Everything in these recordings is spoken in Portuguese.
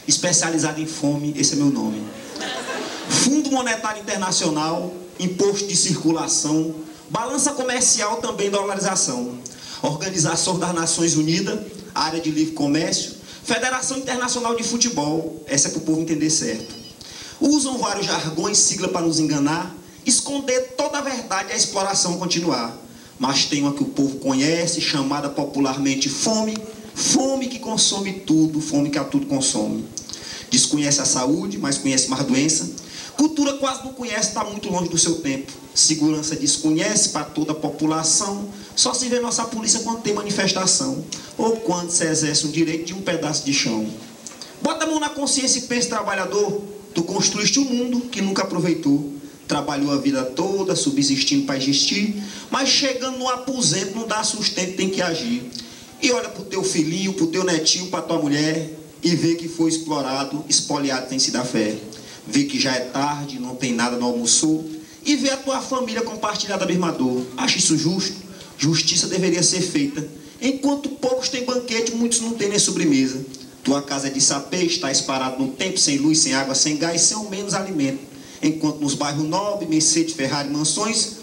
especializado em fome, esse é meu nome. Fundo Monetário Internacional, imposto de circulação, balança comercial também, dolarização, Organização das Nações Unidas, área de livre comércio, Federação Internacional de Futebol, essa é para o povo entender certo. Usam vários jargões, sigla para nos enganar, esconder toda a verdade e a exploração continuar. Mas tem uma que o povo conhece, chamada popularmente fome, fome que consome tudo, fome que a tudo consome. Desconhece a saúde, mas conhece mais doença. Cultura quase não conhece, está muito longe do seu tempo. Segurança desconhece para toda a população. Só se vê nossa polícia quando tem manifestação. Ou quando se exerce o direito de um pedaço de chão. Bota a mão na consciência e pense, trabalhador. Tu construíste um mundo que nunca aproveitou. Trabalhou a vida toda, subsistindo para existir. Mas chegando no aposento, não dá sustento, tem que agir. E olha para o teu filhinho, para o teu netinho, para tua mulher. E vê que foi explorado, espoliado, tem sido a fé. Vê que já é tarde, não tem nada, não almoçou. E vê a tua família compartilhada da mesma dor. Acha isso justo? Justiça deveria ser feita. Enquanto poucos têm banquete, muitos não têm nem sobremesa. Tua casa é de sapê, estás parado no tempo, sem luz, sem água, sem gás, sem ao menos alimento. Enquanto nos bairros nobres, Mercedes, Ferrari, mansões,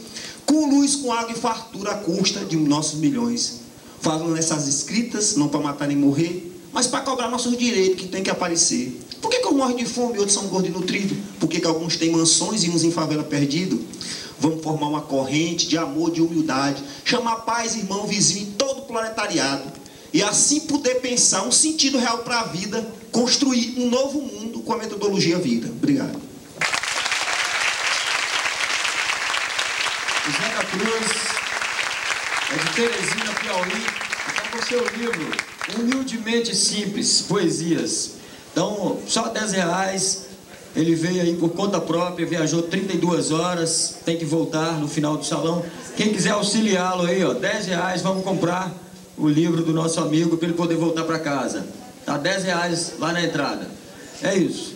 com luz, com água e fartura à custa de nossos milhões. Falando nessas escritas, não para matar nem morrer, mas para cobrar nossos direitos que tem que aparecer. Por que eu morro de fome e outros são gordos e nutridos? Por que alguns têm mansões e uns em favela perdido? Vamos formar uma corrente de amor, de humildade, chamar paz, irmão, vizinho e todo o proletariado. E assim poder pensar um sentido real para a vida, construir um novo mundo com a metodologia vida. Obrigado. José da Cruz, é de Teresina, Piauí, está com o seu livro, Humildemente Simples, Poesias. Então, só R$10, ele veio aí por conta própria, viajou 32 horas, tem que voltar no final do salão. Quem quiser auxiliá-lo aí, ó, R$10, vamos comprar o livro do nosso amigo para ele poder voltar para casa. Tá R$10 lá na entrada. É isso.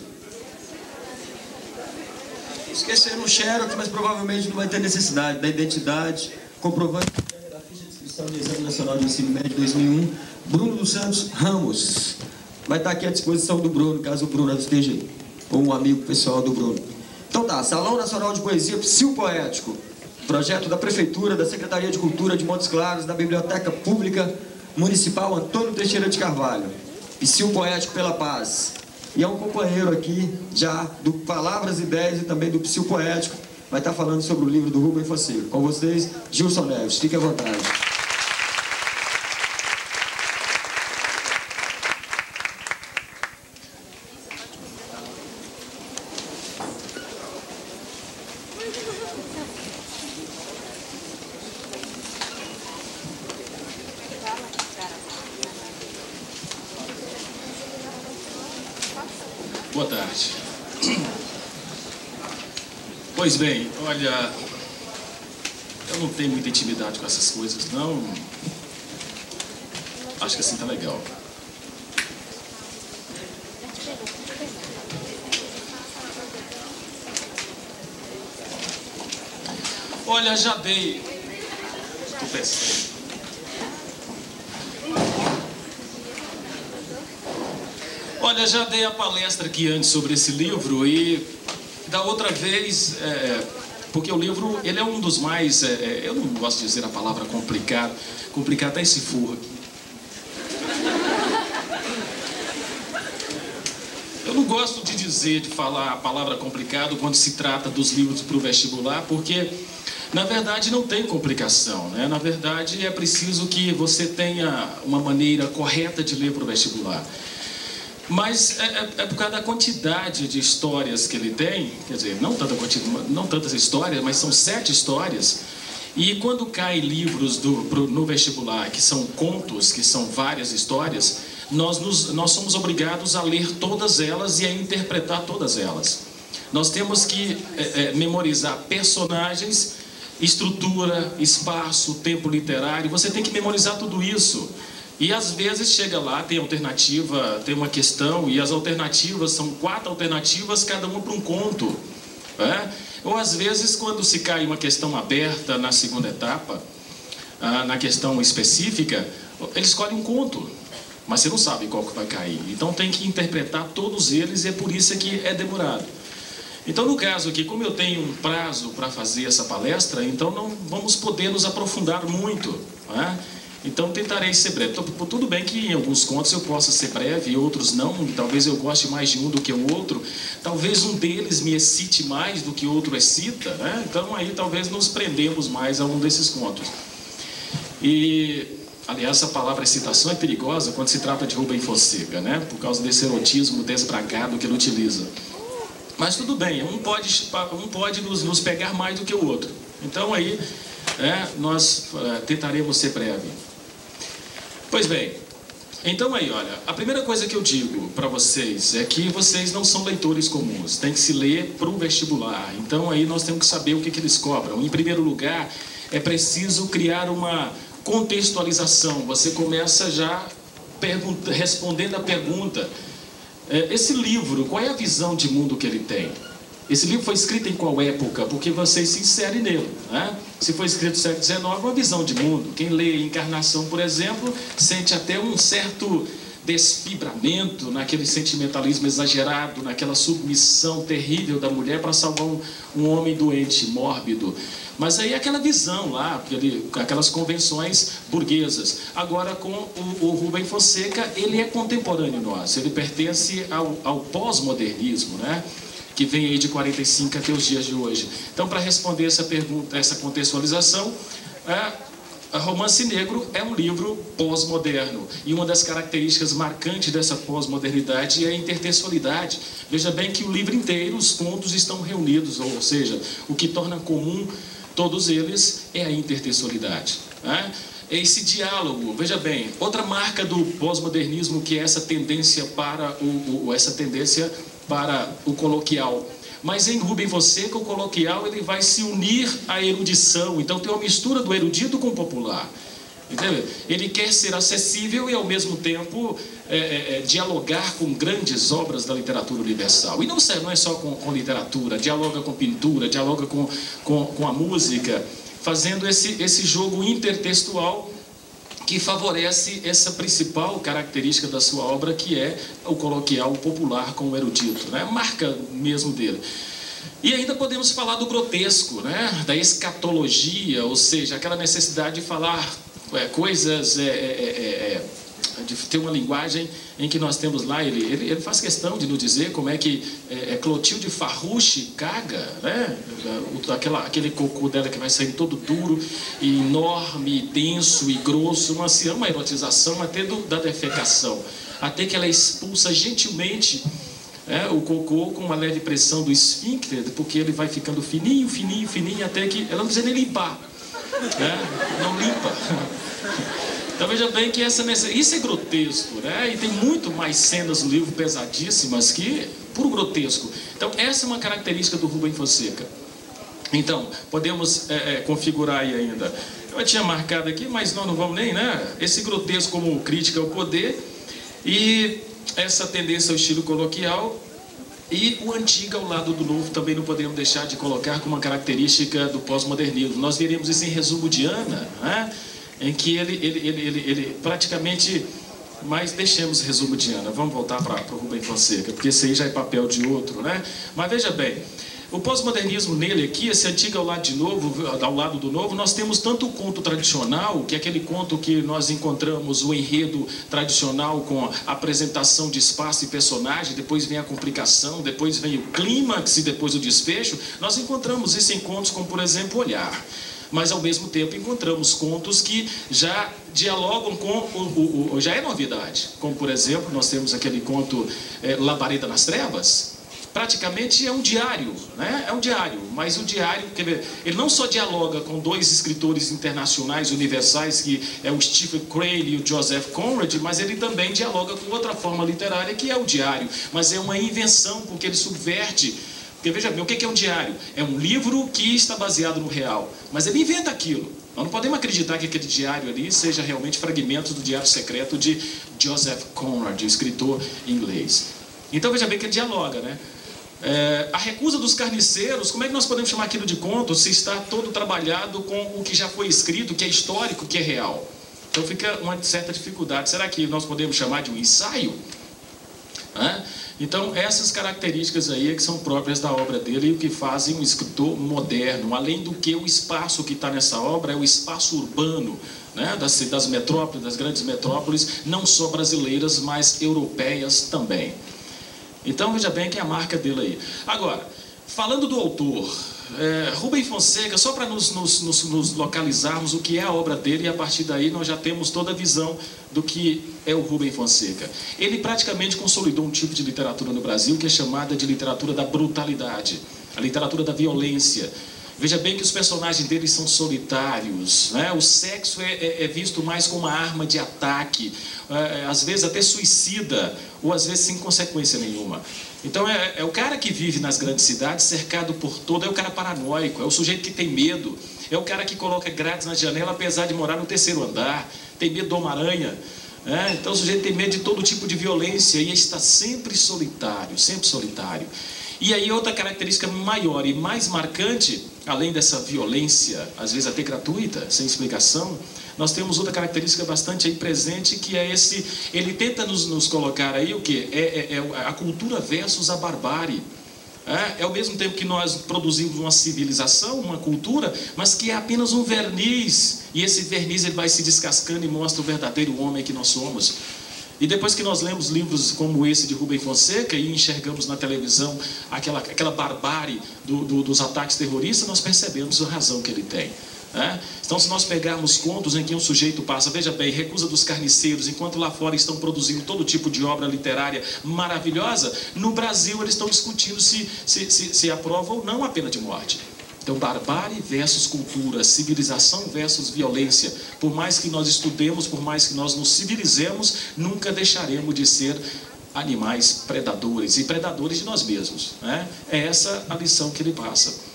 Esqueceram o xerox, mas provavelmente não vai ter necessidade da identidade, comprovante da ficha de inscrição do Exame Nacional de Ensino Médio 2001, Bruno dos Santos Ramos. Vai estar aqui à disposição do Bruno, caso o Bruno esteja aí, ou um amigo pessoal do Bruno. Então tá, Salão Nacional de Poesia Psil Poético, projeto da Prefeitura, da Secretaria de Cultura de Montes Claros, da Biblioteca Pública Municipal Antônio Teixeira de Carvalho. Psil Poético pela Paz. E é um companheiro aqui, já, do Palavras e Ideias e também do Psil Poético, vai estar falando sobre o livro do Rubem Fonseca. Com vocês, Gilson Neves. Fique à vontade. Boa tarde. Pois bem, olha, eu não tenho muita intimidade com essas coisas, não. Acho que assim tá legal. Olha, já dei... Tô pensando. Olha, já dei a palestra aqui antes sobre esse livro e da outra vez, porque o livro, ele é um dos mais, eu não gosto de dizer a palavra complicado, complicado até esse furro aqui. Eu não gosto de falar a palavra complicado quando se trata dos livros para o vestibular, porque na verdade não tem complicação, né? Na verdade é preciso que você tenha uma maneira correta de ler para o vestibular. Mas é por causa da quantidade de histórias que ele tem, quer dizer, não tantas histórias, mas são 7 histórias. E quando caem livros no vestibular, que são contos, que são várias histórias, nós somos obrigados a ler todas elas e a interpretar todas elas. Nós temos que memorizar personagens, estrutura, espaço, tempo literário, você tem que memorizar tudo isso. E às vezes chega lá, tem alternativa, tem uma questão, e as alternativas são 4 alternativas, cada uma para um conto. Né? Ou às vezes, quando se cai uma questão aberta na segunda etapa, na questão específica, ele escolhe um conto. mas você não sabe qual que vai cair. Então tem que interpretar todos eles e é por isso que é demorado. Então, no caso aqui, como eu tenho um prazo para fazer essa palestra, então não vamos poder nos aprofundar muito, né? Então tentarei ser breve. Então, tudo bem que em alguns contos eu possa ser breve e outros não, talvez eu goste mais de um do que o outro, talvez um deles me excite mais do que o outro excita, né? Então aí talvez nos prendemos mais a um desses contos. E, aliás, essa palavra excitação é perigosa quando se trata de Rubem Fonseca, né? Por causa desse erotismo desbragado que ele utiliza. Mas tudo bem, um pode nos pegar mais do que o outro. Então aí nós tentaremos ser breve. Pois bem, então aí, olha, a primeira coisa que eu digo para vocês é que vocês não são leitores comuns, tem que se ler para o vestibular. Então aí nós temos que saber o que eles cobram. Em primeiro lugar, é preciso criar uma contextualização. Você começa já respondendo a pergunta: esse livro, qual é a visão de mundo que ele tem? Esse livro foi escrito em qual época? Porque vocês se inserem nele, né? Se foi escrito no século XIX, uma visão de mundo. Quem lê Encarnação, por exemplo, sente até um certo desfibramento naquele sentimentalismo exagerado, naquela submissão terrível da mulher para salvar um homem doente, mórbido. Mas aí aquela visão lá, aquelas convenções burguesas. Agora com o Rubem Fonseca, ele é contemporâneo nosso, ele pertence ao pós-modernismo, né? Que vem aí de 45 até os dias de hoje. Então, para responder essa pergunta, essa contextualização, Romance Negro é um livro pós-moderno. E uma das características marcantes dessa pós-modernidade é a intertextualidade. Veja bem que o livro inteiro, os contos estão reunidos, ou seja, o que torna comum todos eles é a intertextualidade, né? Esse diálogo, veja bem, outra marca do pós-modernismo que é essa tendência para o coloquial. Mas em Rubem Fonseca, o coloquial ele vai se unir à erudição. Então tem uma mistura do erudito com o popular. Entendeu? Ele quer ser acessível e ao mesmo tempo dialogar com grandes obras da literatura universal. E não é só com literatura, dialoga com pintura, dialoga com a música, fazendo esse jogo intertextual que favorece essa principal característica da sua obra, que é o coloquial, o popular com o erudito, né? Marca mesmo dele. E ainda podemos falar do grotesco, né? Da escatologia, ou seja, aquela necessidade de falar coisas, de ter uma linguagem em que nós temos lá, ele faz questão de nos dizer como é que Clotilde Farrucci caga, né? Aquele cocô dela que vai sair todo duro, enorme, denso e grosso, uma erotização até da defecação, até que ela expulsa gentilmente o cocô com uma leve pressão do esfíncter, porque ele vai ficando fininho, fininho, fininho, até que ela não precisa nem limpar, né? Não limpa. Então veja bem que isso é grotesco, né? E tem muito mais cenas no livro pesadíssimas que puro grotesco. Então essa é uma característica do Rubem Fonseca. Então podemos configurar aí ainda. Eu tinha marcado aqui, mas nós não vamos nem, né? Esse grotesco como crítica ao poder e essa tendência ao estilo coloquial e o antigo ao lado do novo também não podemos deixar de colocar como uma característica do pós-modernismo. Nós veremos isso em Resumo de Ana, né? Em que ele praticamente... Mas deixemos Resumo de Ana, vamos voltar para o Rubem Fonseca, porque esse aí já é papel de outro, né? Mas veja bem, o pós-modernismo nele aqui, esse antigo ao lado do novo, nós temos tanto o conto tradicional, que é aquele conto que nós encontramos o enredo tradicional com a apresentação de espaço e personagem, depois vem a complicação, depois vem o clímax e depois o desfecho. Nós encontramos isso em contos como, por exemplo, Olhar. Mas ao mesmo tempo encontramos contos que já dialogam com já é novidade, como por exemplo nós temos aquele conto Labareda nas Trevas. Praticamente é um diário, né? É um diário, mas o diário, ele não só dialoga com dois escritores internacionais universais, que é o Stephen Crane e o Joseph Conrad, mas ele também dialoga com outra forma literária, que é o diário, mas é uma invenção, porque ele subverte. Porque veja bem, o que é um diário? É um livro que está baseado no real, mas ele inventa aquilo. Nós não podemos acreditar que aquele diário ali seja realmente fragmento do diário secreto de Joseph Conrad, o escritor inglês. Então veja bem que ele dialoga, né? A recusa dos carniceiros, como é que nós podemos chamar aquilo de conto se está todo trabalhado com o que já foi escrito, que é histórico, que é real? Então fica uma certa dificuldade. Será que nós podemos chamar de um ensaio? Então, essas características aí é que são próprias da obra dele e o que fazem um escritor moderno. Além do que o espaço que está nessa obra é o espaço urbano, né, das metrópoles, das grandes metrópoles, não só brasileiras, mas europeias também. Então, veja bem que é a marca dele aí. Agora, falando do autor, Rubem Fonseca, só para nos localizarmos o que é a obra dele, e a partir daí nós já temos toda a visão do que é o Rubem Fonseca. Ele praticamente consolidou um tipo de literatura no Brasil que é chamada de literatura da brutalidade, a literatura da violência. Veja bem que os personagens dele são solitários, né? O sexo é visto mais como uma arma de ataque, às vezes até suicida, ou às vezes sem consequência nenhuma. Então é o cara que vive nas grandes cidades, cercado por todo, é o cara paranoico, é o sujeito que tem medo, é o cara que coloca grades na janela apesar de morar no terceiro andar, tem medo do Homem-Aranha. Então o sujeito tem medo de todo tipo de violência e está sempre solitário, sempre solitário. E aí outra característica maior e mais marcante, além dessa violência, às vezes até gratuita, sem explicação, nós temos outra característica bastante aí presente, que é ele tenta nos colocar aí o quê? A cultura versus a barbárie. Ao mesmo tempo que nós produzimos uma civilização, uma cultura, mas que é apenas um verniz, e esse verniz ele vai se descascando e mostra o verdadeiro homem que nós somos. E depois que nós lemos livros como esse de Rubem Fonseca e enxergamos na televisão aquela barbárie dos ataques terroristas, nós percebemos a razão que ele tem. Então, se nós pegarmos contos em que um sujeito passa, veja bem, Recusa dos Carniceiros, enquanto lá fora estão produzindo todo tipo de obra literária maravilhosa, no Brasil eles estão discutindo se aprova ou não a pena de morte. Então, barbárie versus cultura, civilização versus violência. Por mais que nós estudemos, por mais que nós nos civilizemos, nunca deixaremos de ser animais predadores, e predadores de nós mesmos. É essa a lição que ele passa.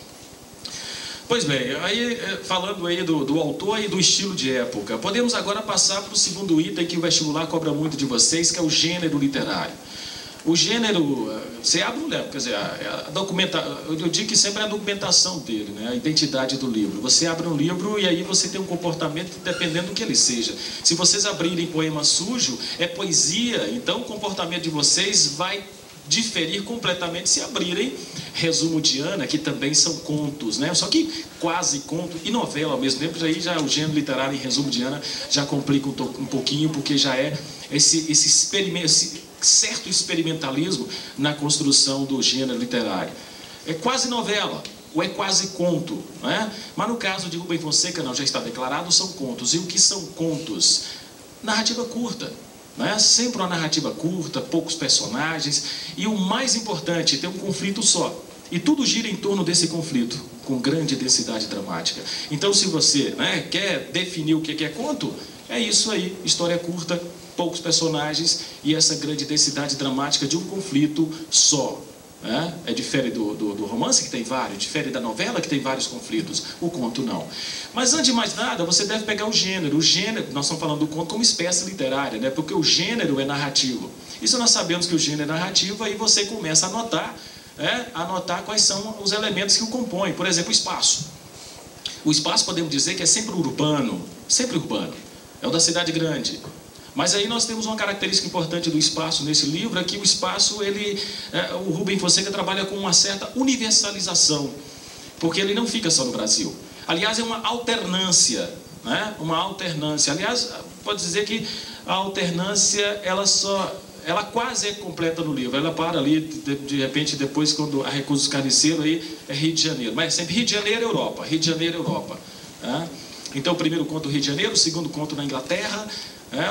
Pois bem, aí, falando aí do autor e do estilo de época, podemos agora passar para o segundo item que o vestibular cobra muito de vocês, que é o gênero literário. O gênero, você abre um livro, quer dizer, eu digo que sempre é a documentação dele, né? A identidade do livro. Você abre um livro e aí você tem um comportamento dependendo do que ele seja. Se vocês abrirem poema sujo, é poesia, então o comportamento de vocês vai diferir completamente se abrirem Resumo de Ana, que também são contos, né? Só que quase conto e novela ao mesmo tempo. Aí já o gênero literário em Resumo de Ana já complica um pouquinho, porque já é esse certo experimentalismo na construção do gênero literário. É quase novela, ou é quase conto, né? Mas no caso de Rubem Fonseca, não, já está declarado, são contos. E o que são contos? Narrativa curta. Sempre uma narrativa curta, poucos personagens, e o mais importante, ter um conflito só. E tudo gira em torno desse conflito, com grande densidade dramática. Então, se você quer definir o que é conto, é isso aí, história curta, poucos personagens e essa grande densidade dramática de um conflito só. É diferente do romance, que tem vários, difere da novela, que tem vários conflitos. O conto não. Mas antes de mais nada, você deve pegar o gênero. O gênero, nós estamos falando do conto como espécie literária, né? Porque o gênero é narrativo. Isso nós sabemos que o gênero é narrativo, aí você começa a anotar quais são os elementos que o compõem. Por exemplo, o espaço. O espaço podemos dizer que é sempre urbano, é o da cidade grande. Mas aí nós temos uma característica importante do espaço nesse livro, é que o espaço, o Rubem Fonseca trabalha com uma certa universalização, porque ele não fica só no Brasil. Aliás, é uma alternância, né? Uma alternância. Aliás, pode dizer que a alternância, ela quase é completa no livro. Ela para ali, de repente, depois, quando a Recusa dos Carniceiros, aí é Rio de Janeiro. Mas sempre Rio de Janeiro, Europa. Rio de Janeiro, Europa. Então, o primeiro conto Rio de Janeiro, o segundo conto na Inglaterra,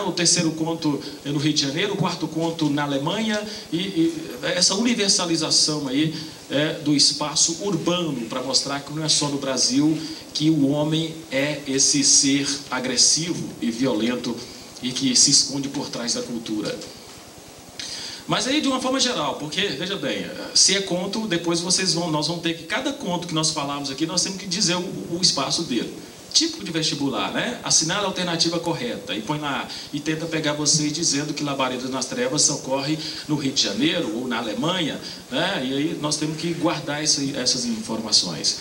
o terceiro conto no Rio de Janeiro, o quarto conto na Alemanha, e essa universalização aí do espaço urbano, para mostrar que não é só no Brasil que o homem é esse ser agressivo e violento e que se esconde por trás da cultura. Mas aí de uma forma geral, porque, veja bem, se é conto, depois nós vamos ter que, cada conto que nós falamos aqui, nós temos que dizer o espaço dele. Típico de vestibular, né? Assinar a alternativa correta e põe lá e tenta pegar vocês dizendo que Labaredas nas Trevas ocorre no Rio de Janeiro ou na Alemanha, né? E aí nós temos que guardar essas informações.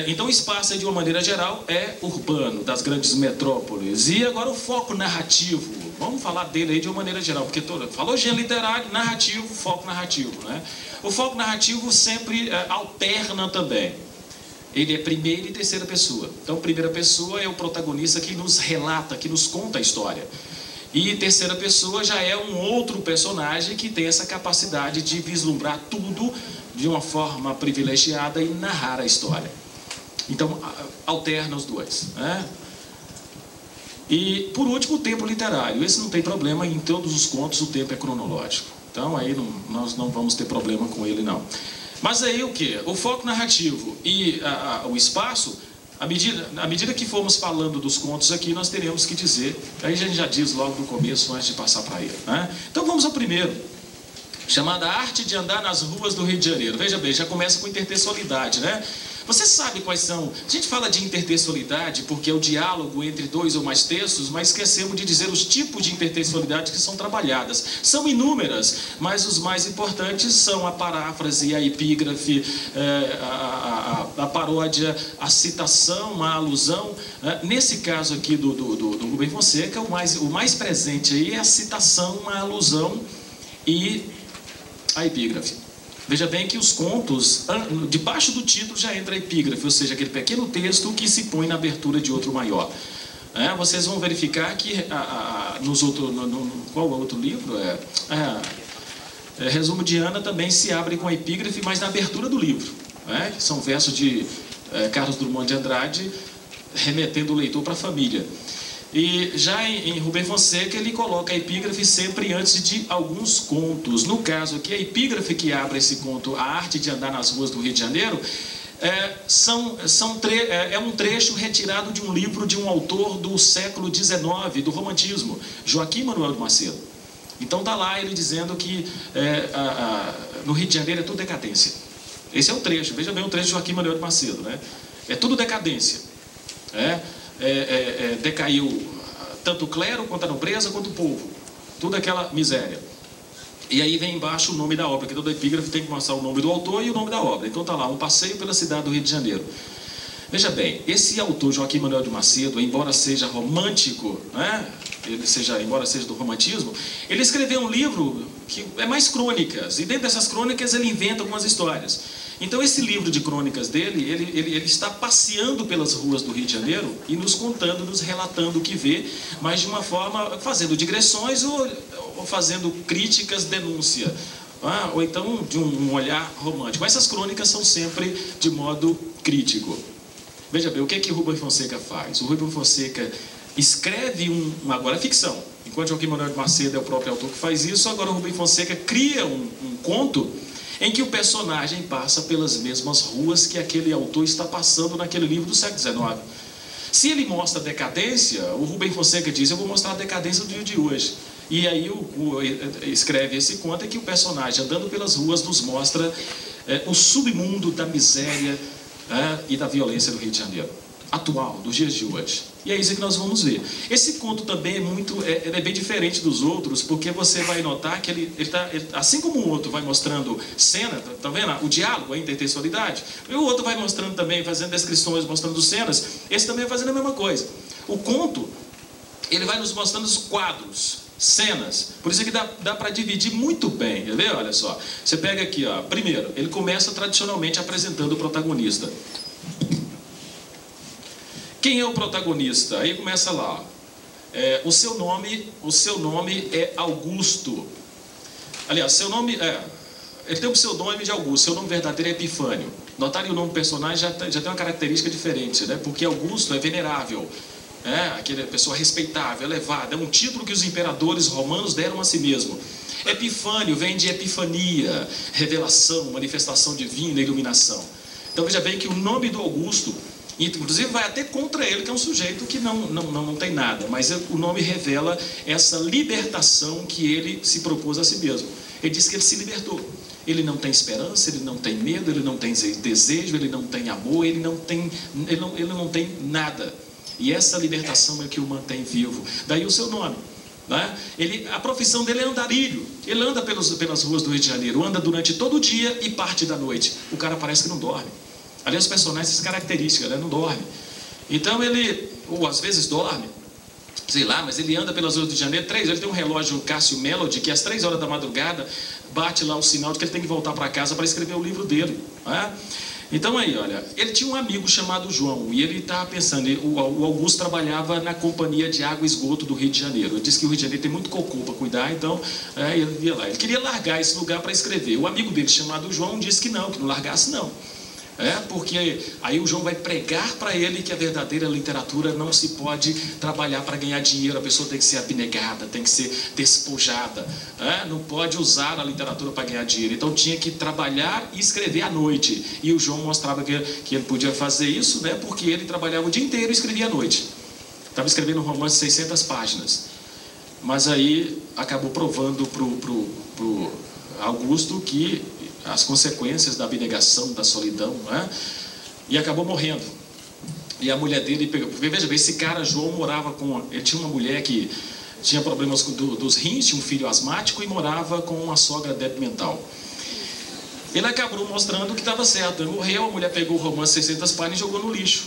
Então o espaço, de uma maneira geral, é urbano, das grandes metrópoles. E agora o foco narrativo, vamos falar dele aí de uma maneira geral, porque falou gênero literário, narrativo, foco narrativo, né? O foco narrativo sempre alterna também. Ele é primeira e terceira pessoa. Então primeira pessoa é o protagonista que nos relata, que nos conta a história. E terceira pessoa já é um outro personagem que tem essa capacidade de vislumbrar tudo de uma forma privilegiada e narrar a história. Então, alterna os dois, né? E, por último, o tempo literário. Esse não tem problema, em todos os contos o tempo é cronológico. Então, aí nós não vamos ter problema com ele, não. Mas aí o quê? O foco narrativo e o espaço, à medida que formos falando dos contos aqui, nós teremos que dizer, aí a gente já diz logo no começo, antes de passar para ele, né? Então, vamos ao primeiro, chamada Arte de Andar nas Ruas do Rio de Janeiro. Veja bem, já começa com intertextualidade, né? Você sabe quais são? A gente fala de intertextualidade porque é o diálogo entre dois ou mais textos, mas esquecemos de dizer os tipos de intertextualidade que são trabalhadas. São inúmeras, mas os mais importantes são a paráfrase, a epígrafe, a paródia, a citação, a alusão. Nesse caso aqui do Rubem Fonseca, o mais presente aí é a citação, a alusão e a epígrafe. Veja bem que os contos, debaixo do título já entra a epígrafe, ou seja, aquele pequeno texto que se põe na abertura de outro maior. Vocês vão verificar que qual é o outro livro? Resumo de Ana também se abre com a epígrafe, mas na abertura do livro, que são versos de Carlos Drummond de Andrade, remetendo o leitor para a família. E já em Rubem Fonseca ele coloca a epígrafe sempre antes de alguns contos. No caso aqui, a epígrafe que abre esse conto, A Arte de Andar nas Ruas do Rio de Janeiro, é um trecho retirado de um livro de um autor do século XIX, do romantismo, Joaquim Manuel de Macedo. Então está lá ele dizendo que no Rio de Janeiro é tudo decadência. Esse é o trecho, veja bem o trecho de Joaquim Manuel de Macedo, né? É tudo decadência. Decaiu tanto o clero, quanto a nobreza, quanto o povo. Tudo aquela miséria. E aí vem embaixo o nome da obra, que toda epígrafe tem que mostrar o nome do autor e o nome da obra. Então está lá, Um Passeio pela Cidade do Rio de Janeiro. Veja bem, esse autor, Joaquim Manuel de Macedo, embora seja romântico, embora seja do romantismo, ele escreveu um livro que é mais crônicas, e dentro dessas crônicas ele inventa algumas histórias. Então esse livro de crônicas dele, ele está passeando pelas ruas do Rio de Janeiro e nos contando, nos relatando o que vê, mas de uma forma, fazendo digressões ou fazendo críticas, denúncia, ou então de um olhar romântico. Essas crônicas são sempre de modo crítico. Veja bem, o que é que Rubem Fonseca faz? O Rubem Fonseca escreve agora é ficção. Enquanto Joaquim Manuel de Macedo é o próprio autor que faz isso, agora o Rubem Fonseca cria um conto em que o personagem passa pelas mesmas ruas que aquele autor está passando naquele livro do século XIX. Se ele mostra decadência, o Rubem Fonseca diz, eu vou mostrar a decadência do dia de hoje. E aí escreve esse conto em que o personagem, andando pelas ruas, nos mostra o submundo da miséria e da violência do Rio de Janeiro, atual, dos dias de hoje. E é isso que nós vamos ver. Esse conto também é bem diferente dos outros, porque você vai notar que ele assim como o outro vai mostrando cena, tá vendo? O diálogo, a intertextualidade, e o outro vai mostrando também, fazendo descrições, mostrando cenas, esse também vai fazendo a mesma coisa. O conto, ele vai nos mostrando os quadros, cenas, por isso é que dá para dividir muito bem, quer ver? Olha só, você pega aqui, ó, primeiro, ele começa tradicionalmente apresentando o protagonista. Quem é o protagonista? Aí começa lá, o seu nome é Augusto. Aliás, seu nome ele tem um pseudônimo de Augusto, seu nome verdadeiro é Epifânio. Notarem o nome do personagem já tem uma característica diferente, né? Porque Augusto é venerável, aquela pessoa respeitável, elevada, é um título que os imperadores romanos deram a si mesmo. Epifânio vem de epifania, revelação, manifestação divina, iluminação. Então veja bem que o nome do Augusto, inclusive vai até contra ele, que é um sujeito que não tem nada, mas o nome revela essa libertação que ele se propôs a si mesmo. Ele diz que ele se libertou. Ele não tem esperança, ele não tem medo, ele não tem desejo, ele não tem amor, ele não tem nada. E essa libertação é que o mantém vivo. Daí o seu nome. A profissão dele é andarilho. Ele anda pelas ruas do Rio de Janeiro, anda durante todo o dia e parte da noite. O cara parece que não dorme. Aliás, os personagens têm essa característica, né? Não dorme. Então ele, ou às vezes dorme, sei lá, mas ele anda pelas ruas do Rio de Janeiro, 3 horas, ele tem um relógio Cássio Melody, que às 3 horas da madrugada bate lá o sinal de que ele tem que voltar para casa para escrever o livro dele. Né? Então aí, olha, ele tinha um amigo chamado João, e ele estava pensando, o Augusto trabalhava na Companhia de Água e Esgoto do Rio de Janeiro. Ele disse que o Rio de Janeiro tem muito cocô para cuidar, então ele ia lá. Ele queria largar esse lugar para escrever. O amigo dele, chamado João, disse que não largasse não. Porque aí o João vai pregar para ele que a verdadeira literatura não se pode trabalhar para ganhar dinheiro, a pessoa tem que ser abnegada, tem que ser despojada, não pode usar a literatura para ganhar dinheiro, então tinha que trabalhar e escrever à noite, e o João mostrava que ele podia fazer isso, porque ele trabalhava o dia inteiro e escrevia à noite, estava escrevendo um romance de 600 páginas, mas aí acabou provando para o Augusto que as consequências da abnegação, da solidão, e acabou morrendo. E a mulher dele pegou, porque veja bem, esse cara João morava com, ele tinha uma mulher que tinha problemas dos rins, tinha um filho asmático e morava com uma sogra débil mental. Ele acabou mostrando que estava certo, ele morreu, a mulher pegou o romance 600 páginas e jogou no lixo.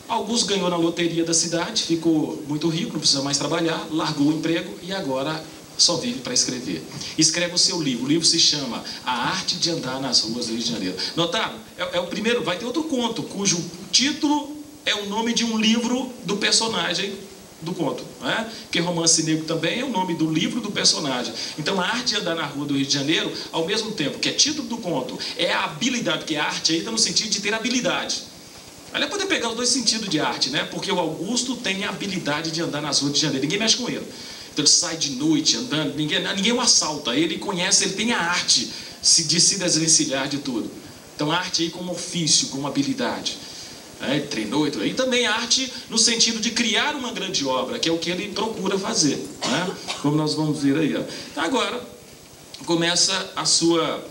Augusto ganhou na loteria da cidade, ficou muito rico, não precisa mais trabalhar, largou o emprego e agora só vive para escrever. Escreve o seu livro. O livro se chama A Arte de Andar nas Ruas do Rio de Janeiro. Notaram? É o primeiro, vai ter outro conto, cujo título é o nome de um livro do personagem do conto. Porque Romance Negro também é o nome do livro do personagem. Então, A Arte de Andar na Rua do Rio de Janeiro, ao mesmo tempo que é título do conto, é a habilidade, porque a arte aí está no sentido de ter habilidade. Ela pode pegar os dois sentidos de arte, porque o Augusto tem a habilidade de andar nas ruas de Janeiro. Ninguém mexe com ele. Então ele sai de noite andando, ninguém o assalta, ele conhece, ele tem a arte de se desvencilhar de tudo. Então a arte aí como ofício, como habilidade. Ele treinou e também a arte no sentido de criar uma grande obra, que é o que ele procura fazer. Como nós vamos ver aí. Agora, começa a sua...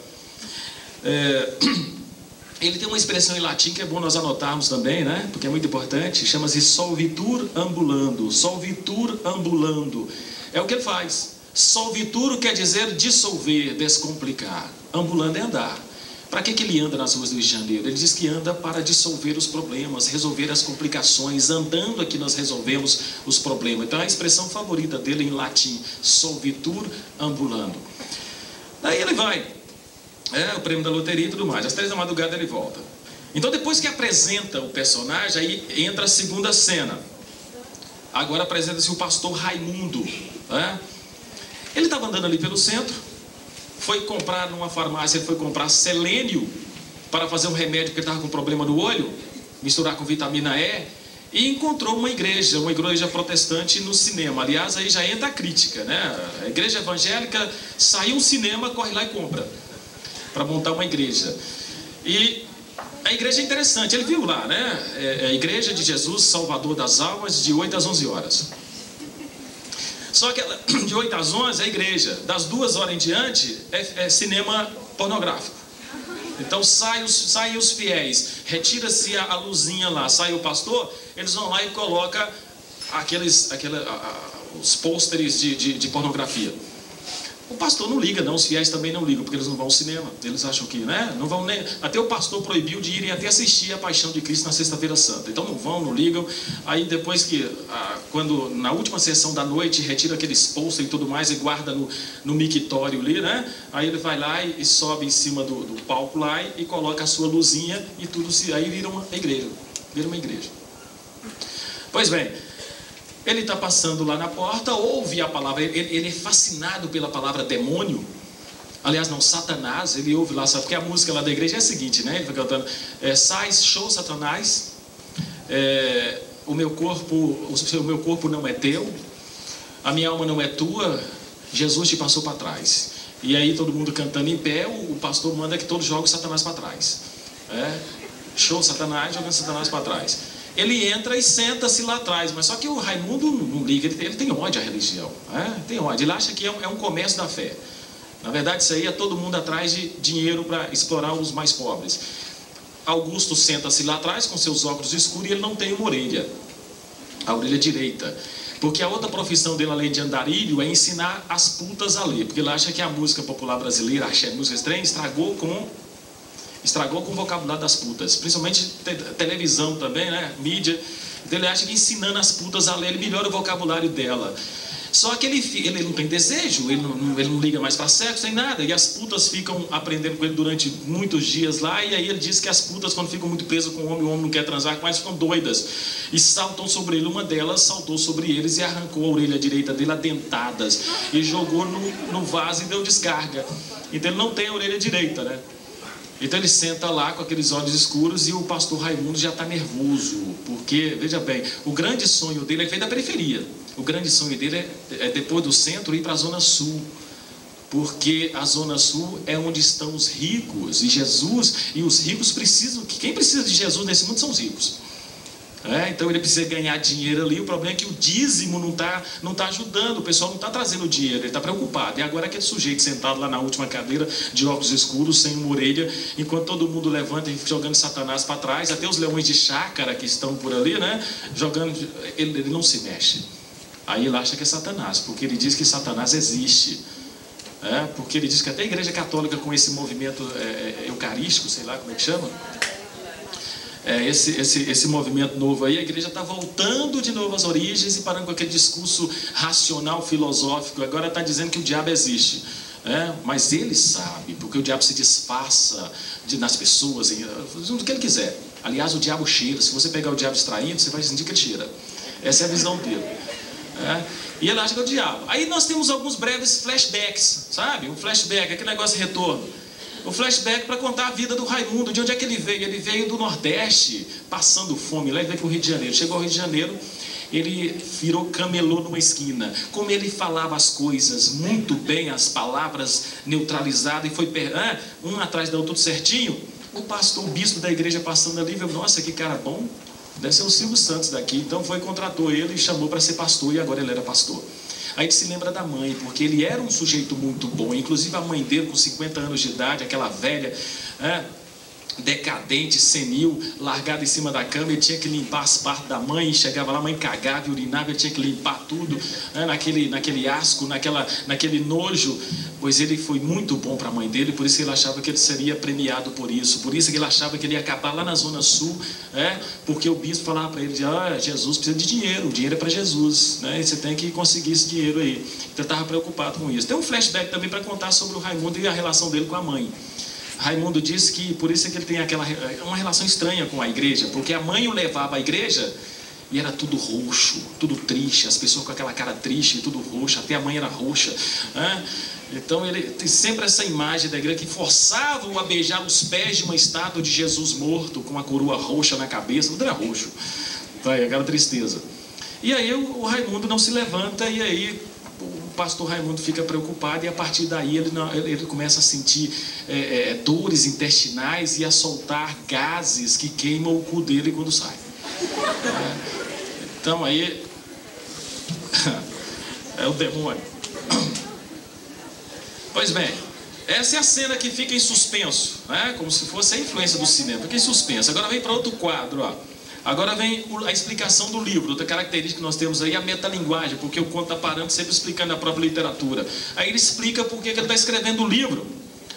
Ele tem uma expressão em latim que é bom nós anotarmos também, porque é muito importante, chama-se solvitur ambulando. Solvitur ambulando. É o que ele faz. Solvitur quer dizer dissolver, descomplicar. Ambulando é andar. Para que ele anda nas ruas do Rio de Janeiro? Ele diz que anda para dissolver os problemas, resolver as complicações. Andando aqui nós resolvemos os problemas. Então é a expressão favorita dele em latim, solvitur ambulando. Daí ele vai, o prêmio da loteria e tudo mais. Às 3 da madrugada ele volta. Então depois que apresenta o personagem, aí entra a segunda cena. Agora apresenta-se o pastor Raimundo. Ele estava andando ali pelo centro, foi comprar numa farmácia, ele foi comprar selênio para fazer um remédio porque estava com problema no olho, misturar com vitamina E, e encontrou uma igreja protestante no cinema. Aliás, aí já entra a crítica, A igreja evangélica saiu um cinema, corre lá e compra para montar uma igreja. E a igreja é interessante, ele viu lá, a Igreja de Jesus Salvador das Almas, de 8 às 11 horas. Só que de 8 às 11 é a igreja, das 2 horas em diante é cinema pornográfico. Então saem os fiéis, retira-se a luzinha lá, sai o pastor, eles vão lá e colocam os pôsteres de pornografia. O pastor não liga, não, os fiéis também não ligam, porque eles não vão ao cinema. Eles acham que, não vão nem... Até o pastor proibiu de irem até assistir a Paixão de Cristo na Sexta-feira Santa. Então não vão, não ligam. Aí depois que, quando na última sessão da noite, retira aqueles posters e tudo mais e guarda no mictório ali, Aí ele vai lá e sobe em cima do palco lá e coloca a sua luzinha e tudo aí vira uma igreja. Vira uma igreja. Pois bem, ele está passando lá na porta, ouve a palavra, ele é fascinado pela palavra demônio. Aliás, não, Satanás, ele ouve lá, sabe? Porque a música lá da igreja é a seguinte, Ele vai cantando, sai, show, Satanás, o meu corpo não é teu, a minha alma não é tua, Jesus te passou para trás. E aí todo mundo cantando em pé, o pastor manda que todos joguem Satanás para trás. Show, Satanás, jogando Satanás para trás. Ele entra e senta-se lá atrás, mas só que o Raimundo não liga, ele tem ódio à religião, tem ódio, ele acha que é um comércio da fé. Na verdade, isso aí é todo mundo atrás de dinheiro para explorar os mais pobres. Augusto senta-se lá atrás com seus óculos escuros e ele não tem uma orelha, a orelha direita. Porque a outra profissão dele, além de andarilho, é ensinar as putas a ler. Porque ele acha que a música popular brasileira, a música estranha, estragou com Estragou com o vocabulário das putas, principalmente televisão também, né? Mídia. Então ele acha que ensinando as putas a ler, ele melhora o vocabulário dela. Só que ele não tem desejo, ele não liga mais para sexo, nem nada. E as putas ficam aprendendo com ele durante muitos dias lá. E aí ele diz que as putas, quando ficam muito presas com o homem não quer transar com elas, ficam doidas. E saltam sobre ele. Uma delas saltou sobre eles e arrancou a orelha direita dele a dentadas. E jogou no vaso e deu descarga. Então ele não tem a orelha direita, né? Então ele senta lá com aqueles olhos escuros e o pastor Raimundo já está nervoso. Porque, veja bem, o grande sonho dele, ele veio da periferia. O grande sonho dele é depois do centro ir para a Zona Sul. Porque a Zona Sul é onde estão os ricos. E Jesus, e os ricos precisam, quem precisa de Jesus nesse mundo são os ricos. Então ele precisa ganhar dinheiro ali. O problema é que o dízimo não tá ajudando. O pessoal não está trazendo dinheiro, ele está preocupado. E agora aquele sujeito sentado lá na última cadeira, de óculos escuros, sem uma orelha, enquanto todo mundo levanta e jogando Satanás para trás, até os leões de chácara que estão por ali, né, jogando, ele não se mexe. Aí ele acha que é Satanás, porque ele diz que Satanás existe. Porque ele diz que até a Igreja Católica, com esse movimento eucarístico, sei lá como é que chama, esse movimento novo aí, a igreja está voltando de novo às origens e parando com aquele discurso racional, filosófico. Agora está dizendo que o diabo existe, mas ele sabe, porque o diabo se disfarça nas pessoas, do que ele quiser. Aliás, o diabo cheira. Se você pegar o diabo distraído, você vai sentir que ele cheira. Essa é a visão dele. E ele acha que é o diabo. Aí nós temos alguns breves flashbacks, sabe? Um flashback, aquele negócio de retorno. O flashback para contar a vida do Raimundo. De onde é que ele veio? Ele veio do Nordeste, passando fome. Lá ele veio para o Rio de Janeiro. Chegou ao Rio de Janeiro, ele virou camelô numa esquina. Como ele falava as coisas muito bem, as palavras neutralizadas, e foi um atrás da outra, tudo certinho. O pastor, o bispo da igreja passando ali, viu, nossa, que cara bom. Deve ser o Silvio Santos daqui. Então contratou ele e chamou para ser pastor, e agora ele era pastor. Aí ele se lembra da mãe, porque ele era um sujeito muito bom. Inclusive a mãe dele, com 50 anos de idade, aquela velha, decadente, senil, largada em cima da cama, ele tinha que limpar as partes da mãe. Chegava lá, a mãe cagava e urinava, ele tinha que limpar tudo, naquele asco, naquele nojo. Pois ele foi muito bom para a mãe dele, por isso que ele achava que ele seria premiado por isso. Por isso que ele achava que ele ia acabar lá na Zona Sul, porque o bispo falava para ele, Jesus precisa de dinheiro, o dinheiro é para Jesus, e você tem que conseguir esse dinheiro aí. Então ele estava preocupado com isso. Tem um flashback também para contar sobre o Raimundo e a relação dele com a mãe. Raimundo diz que por isso é que ele tem uma relação estranha com a igreja, porque a mãe o levava à igreja e era tudo roxo, tudo triste, as pessoas com aquela cara triste, tudo roxo, até a mãe era roxa. Então ele tem sempre essa imagem da igreja que forçava-o a beijar os pés de uma estátua de Jesus morto, com uma coroa roxa na cabeça, tudo era roxo, aquela tristeza. E aí o Raimundo não se levanta, e aí o pastor Raimundo fica preocupado, e a partir daí ele começa a sentir dores intestinais e a soltar gases que queimam o cu dele quando sai. Então aí é o demônio. Pois bem, essa é a cena que fica em suspenso, como se fosse a influência do cinema, fica em suspenso. Agora vem para outro quadro, Agora vem a explicação do livro. Outra característica que nós temos aí é a metalinguagem, porque o conto está parando sempre explicando a própria literatura. Aí ele explica por que ele está escrevendo o livro.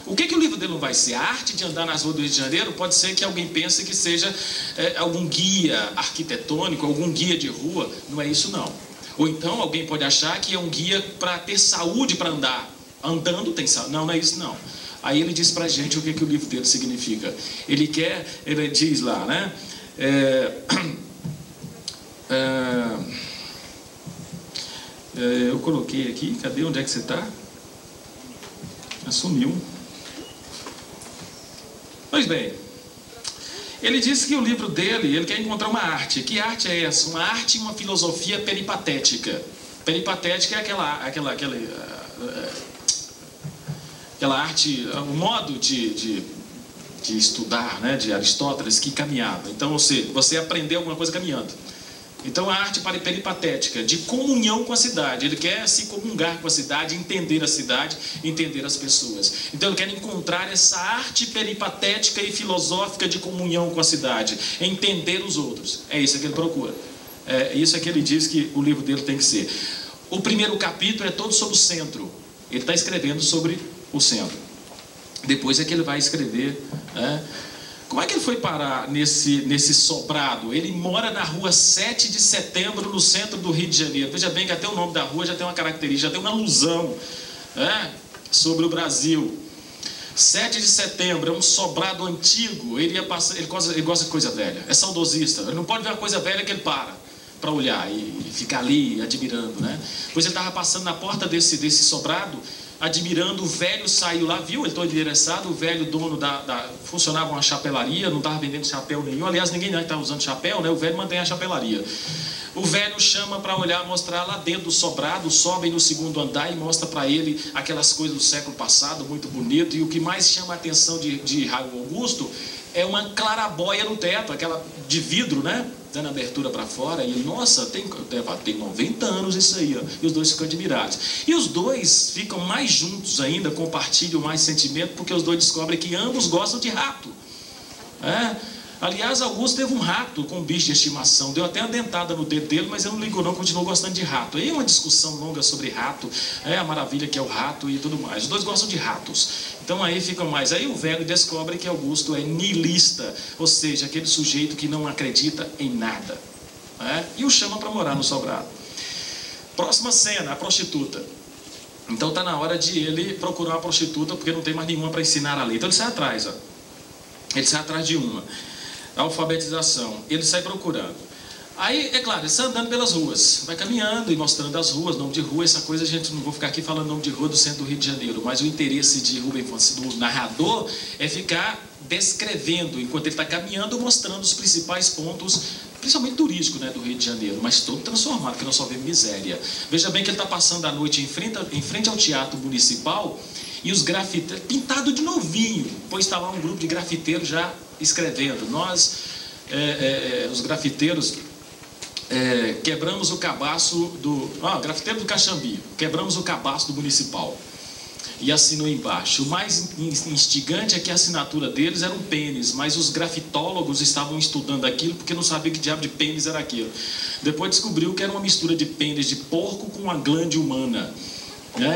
O que o livro dele não vai ser? A arte de andar nas ruas do Rio de Janeiro pode ser que alguém pense que seja algum guia arquitetônico, algum guia de rua. Não é isso, não. Ou então alguém pode achar que é um guia para ter saúde para andar. Andando tem saúde. Não é isso, não. Aí ele diz para a gente o que o livro dele significa. Ele diz lá, eu coloquei aqui, cadê? Onde é que você está? Sumiu. Pois bem, ele disse que o livro dele, ele quer encontrar uma arte. Que arte é essa? Uma arte e uma filosofia peripatética. Peripatética é aquela arte, o modo de estudar, de Aristóteles, que caminhava. Então, você aprendeu alguma coisa caminhando. Então, a arte peripatética, de comunhão com a cidade. Ele quer se comungar com a cidade, entender as pessoas. Então, ele quer encontrar essa arte peripatética e filosófica de comunhão com a cidade, entender os outros. É isso que ele procura. É isso que ele diz que o livro dele tem que ser. O primeiro capítulo é todo sobre o centro. Ele está escrevendo sobre o centro. Depois é que ele vai escrever, né? Como é que ele foi parar nesse sobrado? Ele mora na rua 7 de Setembro, no centro do Rio de Janeiro. Veja bem que até o nome da rua já tem uma característica, já tem uma alusão, né, sobre o Brasil. 7 de Setembro é um sobrado antigo. Ele gosta de coisa velha, é saudosista. Ele não pode ver uma coisa velha que ele para olhar e ficar ali admirando, né? Pois ele estava passando na porta desse sobrado, admirando. O velho saiu lá, viu, ele todo endereçado. O velho dono funcionava uma chapelaria, não estava vendendo chapéu nenhum. Aliás, ninguém está usando chapéu, né? O velho mantém a chapelaria. O velho chama para olhar, mostrar lá dentro do sobrado, sobem no segundo andar e mostra para ele aquelas coisas do século passado, muito bonito. E o que mais chama a atenção de Raul Augusto é uma clarabóia no teto, aquela de vidro, né, dando abertura para fora. E ele, nossa, tem 90 anos isso aí, ó. E os dois ficam admirados. E os dois ficam mais juntos ainda, compartilham mais sentimento, porque os dois descobrem que ambos gostam de rato. Aliás, Augusto teve um rato com um bicho de estimação, deu até uma dentada no dedo dele, mas ele não ligou não, continuou gostando de rato. Aí é uma discussão longa sobre rato, a maravilha que é o rato e tudo mais. Os dois gostam de ratos, então aí fica mais. Aí o velho descobre que Augusto é niilista, ou seja, aquele sujeito que não acredita em nada, e o chama para morar no sobrado. Próxima cena, a prostituta. Então está na hora de ele procurar uma prostituta, porque não tem mais nenhuma para ensinar a lei. Então ele sai atrás, ele sai atrás de uma. Alfabetização, ele sai procurando. Aí, é claro, ele sai andando pelas ruas, vai caminhando e mostrando as ruas, nome de rua, essa coisa a gente não vou ficar aqui falando nome de rua do centro do Rio de Janeiro, mas o interesse de Rubem Fonseca, do narrador, é ficar descrevendo, enquanto ele está caminhando, mostrando os principais pontos, principalmente turístico, né, do Rio de Janeiro, mas todo transformado, que não só vê miséria. Veja bem que ele está passando a noite em frente ao Teatro Municipal, e os grafiteiros, pintado de novinho, pois está lá um grupo de grafiteiros já escrevendo. Nós, os grafiteiros, quebramos o cabaço grafiteiro do Caxambi, quebramos o cabaço do Municipal. E assinou embaixo. O mais instigante é que a assinatura deles era um pênis, mas os grafitólogos estavam estudando aquilo porque não sabiam que diabo de pênis era aquilo. Depois descobriu que era uma mistura de pênis de porco com uma glande humana.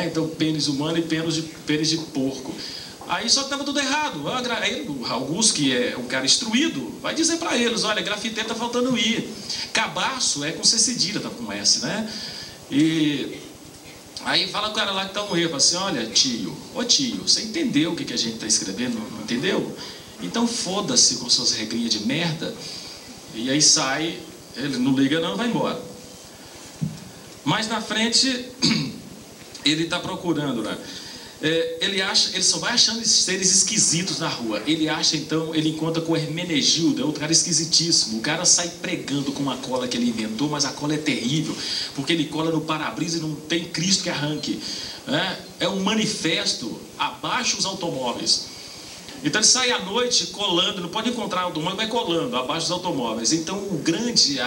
Então, pênis humano e pênis de porco. Aí só que estava tudo errado. Aí, o Augusto, que é um cara instruído, vai dizer para eles: olha, grafiteiro está faltando I. Cabaço é com C cedilha, está com S, né? E aí fala com o cara lá que está um erro, assim: olha, tio, você entendeu o que a gente está escrevendo? Não entendeu? Então foda-se com suas regrinhas de merda. E aí sai, ele não liga não, vai embora. Mais na frente, ele está procurando, né? Ele só vai achando seres esquisitos na rua. Ele acha, então, ele encontra com o Hermenegildo, outro cara esquisitíssimo. O cara sai pregando com uma cola que ele inventou, mas a cola é terrível, porque ele cola no para-brisa e não tem Cristo que arranque. É um manifesto: abaixo os automóveis. Então ele sai à noite colando, não pode encontrar automóvel, vai colando abaixo dos automóveis. Então o grande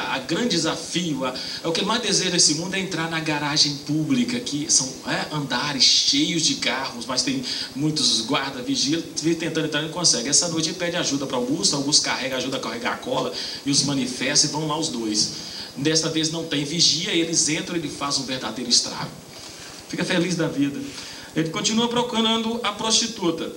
desafio, o que mais deseja nesse mundo é entrar na garagem pública, que são andares cheios de carros, mas tem muitos guarda, vigia, tentando entrar e não consegue. Essa noite ele pede ajuda para Augusto ajuda a carregar a cola e os manifesta, e vão lá os dois. Desta vez não tem vigia, eles entram e ele faz um verdadeiro estrago. Fica feliz da vida. Ele continua procurando a prostituta.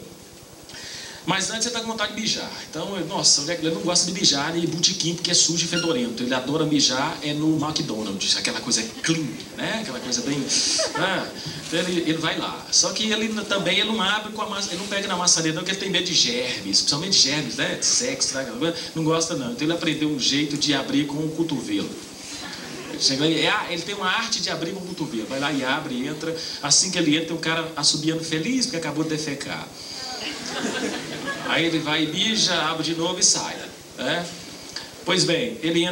Mas antes ele está com vontade de mijar. Então, nossa, ele não gosta de mijar em botequim porque é sujo e fedorento. Ele adora mijar no McDonald's, aquela coisa clean, né? Aquela coisa bem... Então ele vai lá. Só que ele também não abre ele não pega na maçaneta, porque ele tem medo de germes, principalmente germes, né? De sexo, né? Não gosta não. Então ele aprendeu um jeito de abrir com o cotovelo. Ele tem uma arte de abrir com o cotovelo. Vai lá e abre, entra. Assim que ele entra, tem um cara assobiando feliz porque acabou de defecar. Aí ele vai e mija, abre de novo e sai, Pois bem, ele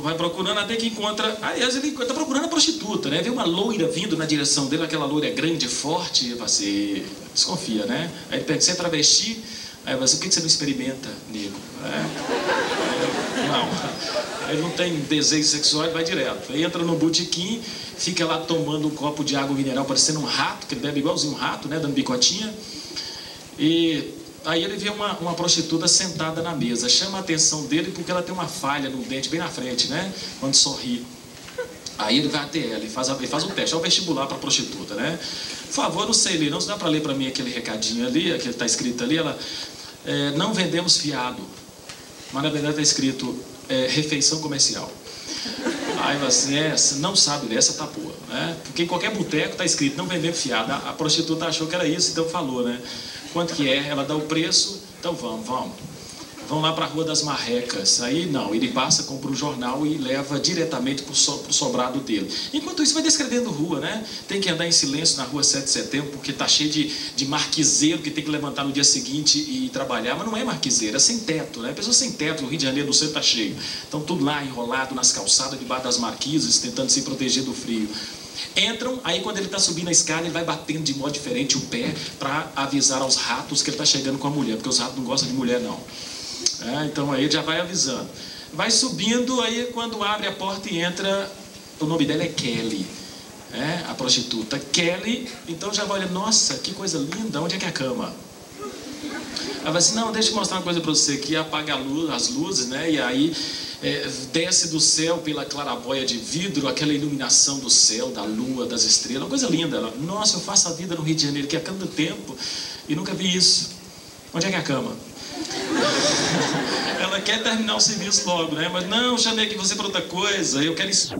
vai procurando até que encontra. Aliás, ele está procurando a prostituta, né? Vê uma loira vindo na direção dele, aquela loira grande, forte, você desconfia, né? Aí ele pergunta: você é travesti? Aí você: por que você não experimenta, nego? Não, ele não tem desejo sexual, ele vai direto. Aí entra no botequim, fica lá tomando um copo de água mineral, parecendo um rato, que ele bebe igualzinho um rato, né? Dando bicotinha. E aí ele vê uma prostituta sentada na mesa. Chama a atenção dele porque ela tem uma falha no dente bem na frente, né? Quando sorri. Aí ele vai até ela e faz o teste, é o vestibular para prostituta, né? Por favor, não sei ler, não, se dá para ler para mim aquele recadinho ali, aquele que está escrito ali, ela, não vendemos fiado, mas na verdade está escrito refeição comercial. Aí assim, não sabe ler, essa tá boa, né? Porque em qualquer boteco está escrito não vendemos fiado, a prostituta achou que era isso, então falou, né? Quanto que é? Ela dá o preço, então vamos lá para a Rua das Marrecas. Aí não, ele passa, compra um jornal e leva diretamente para o sobrado dele. Enquanto isso vai descrevendo rua, né? Tem que andar em silêncio na Rua 7 de Setembro, porque tá cheio de marquiseiro que tem que levantar no dia seguinte e trabalhar. Mas não é marquiseiro, é sem teto, né? Pessoas sem teto, no Rio de Janeiro, no centro tá cheio. Então tudo lá enrolado nas calçadas, debaixo das marquises, tentando se proteger do frio. Entram, aí quando ele está subindo a escada, ele vai batendo de modo diferente o pé para avisar aos ratos que ele está chegando com a mulher, porque os ratos não gostam de mulher, não. Então aí ele já vai avisando. Vai subindo, aí quando abre a porta e entra, o nome dela é Kelly, a prostituta. Kelly, então já vai olhar, nossa, que coisa linda, onde é que é a cama? Ela vai assim, não, deixa eu mostrar uma coisa para você, que apaga as luzes, né? E aí desce do céu pela claraboia de vidro, aquela iluminação do céu, da lua, das estrelas, uma coisa linda. Ela, nossa, eu faço a vida no Rio de Janeiro, que há tanto tempo, e nunca vi isso. Onde é que é a cama? Ela quer terminar o serviço logo, né? Mas não, chamei aqui você para outra coisa, eu quero isso.